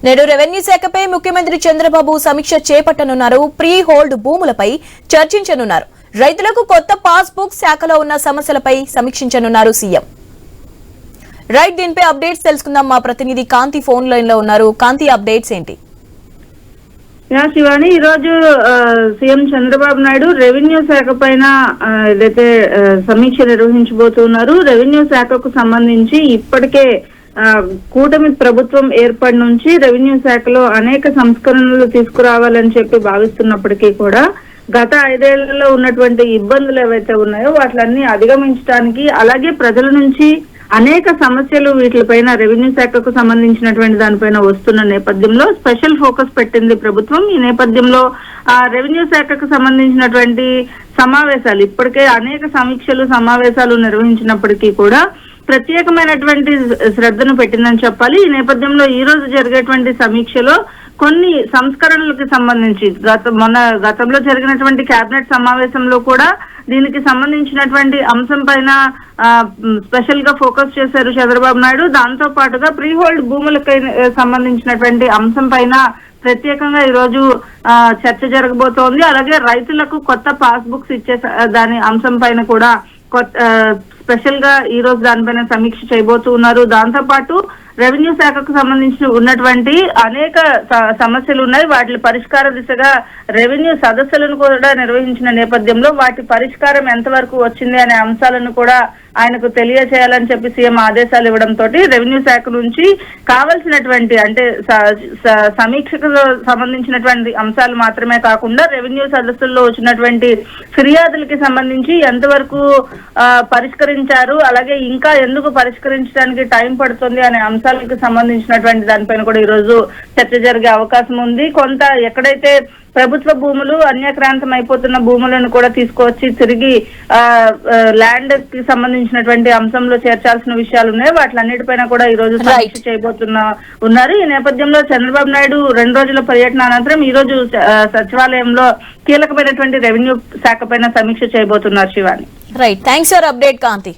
నేడు రెవెన్యూ శాఖపై ముఖ్యమంత్రి చంద్రబాబు సమీక్ష చేపట్టనున్నారు. ప్రీ హోల్డ్ భూములపై చర్చించనున్నారు. రైతులకు కొత్త పాస్బుక్, శాఖలో ఉన్న సమస్యలపై సమీక్షించనున్నారు సీఎం. రైట్, దీనిపై అప్డేట్స్ తెలుసుకుందాం. మా ప్రతినిధి కాంతి ఫోన్ లైన్ లో ఉన్నారు. కాంతి, అప్డేట్స్ ఏంటి? శివాని, ఈ రోజు సీఎం చంద్రబాబు నాయుడు రెవెన్యూ శాఖ పైన ఏదైతే సమీక్ష నిర్వహించబోతున్నారు. రెవెన్యూ శాఖకు సంబంధించి ఇప్పటికే కూటమి ప్రభుత్వం ఏర్పడి నుంచి రెవెన్యూ శాఖలో అనేక సంస్కరణలు తీసుకురావాలని చెప్పి భావిస్తున్నప్పటికీ కూడా గత 5 ఏళ్లలో ఉన్నటువంటి ఇబ్బందులు ఏవైతే ఉన్నాయో వాటిలన్నీ అధిగమించడానికి, అలాగే ప్రజల నుంచి అనేక సమస్యలు వీటిపైన రెవెన్యూ శాఖకు సంబంధించినటువంటి దానిపైన వస్తున్న నేపథ్యంలో స్పెషల్ ఫోకస్ పెట్టింది ప్రభుత్వం. ఈ నేపథ్యంలో రెవెన్యూ శాఖకు సంబంధించినటువంటి సమావేశాలు, ఇప్పటికే అనేక సమీక్షలు సమావేశాలు నిర్వహించినప్పటికీ కూడా ప్రత్యేకమైనటువంటి శ్రద్ధను పెట్టిందని చెప్పాలి. ఈ నేపథ్యంలో ఈ రోజు జరిగేటువంటి సమీక్షలో కొన్ని సంస్కరణలకు సంబంధించి గతంలో జరిగినటువంటి కేబినెట్ సమావేశంలో కూడా దీనికి సంబంధించినటువంటి అంశం పైన స్పెషల్ గా ఫోకస్ చేశారు చంద్రబాబు నాయుడు. దాంతో పాటుగా ప్రీ హోల్డ్ భూములకు సంబంధించినటువంటి అంశం పైన ప్రత్యేకంగా ఈ రోజు చర్చ జరగబోతోంది. అలాగే రైతులకు కొత్త పాస్బుక్స్ ఇచ్చే దాని అంశం పైన కూడా స్పెషల్ గా ఈ రోజు దానిపైన సమీక్ష చేయబోతూ ఉన్నారు. దాంతో పాటు రెవెన్యూ శాఖకు సంబంధించి ఉన్నటువంటి అనేక సమస్యలు ఉన్నాయి. వాటి పరిష్కార దిశగా రెవెన్యూ సదస్సులను కూడా నిర్వహించిన నేపథ్యంలో వాటి పరిష్కారం ఎంతవరకు వచ్చింది అనే అంశాలను కూడా ఆయనకు తెలియజేయాలని చెప్పి సీఎం ఆదేశాలు ఇవ్వడంతో రెవెన్యూ శాఖ నుంచి కావలసినటువంటి అంటే సమీక్షకు సంబంధించినటువంటి అంశాలు మాత్రమే కాకుండా రెవెన్యూ సదస్సుల్లో వచ్చినటువంటి ఫిర్యాదులకి సంబంధించి ఎంతవరకు పరిష్కరించారు, అలాగే ఇంకా ఎందుకు పరిష్కరించడానికి టైం పడుతుంది అనే అంశాలకు సంబంధించినటువంటి దానిపైన కూడా ఈ రోజు చర్చ జరిగే అవకాశం ఉంది. కొంత ఎక్కడైతే ప్రభుత్వ భూములు అన్యాక్రాంతం అయిపోతున్న భూములను కూడా తీసుకువచ్చి తిరిగి ల్యాండ్ కి సంబంధించినటువంటి అంశంలో చేర్చాల్సిన విషయాలు ఉన్నాయి. వాటిలన్నిటిపైన కూడా ఈ రోజు సమీక్ష ఉన్నారు. ఈ నేపథ్యంలో చంద్రబాబు నాయుడు 2 రోజుల పర్యటన అనంతరం ఈ రోజు సచివాలయంలో కీలకమైనటువంటి రెవెన్యూ శాఖ పైన సమీక్ష చేయబోతున్నారు. Shivani, right, thanks for update Kanthi.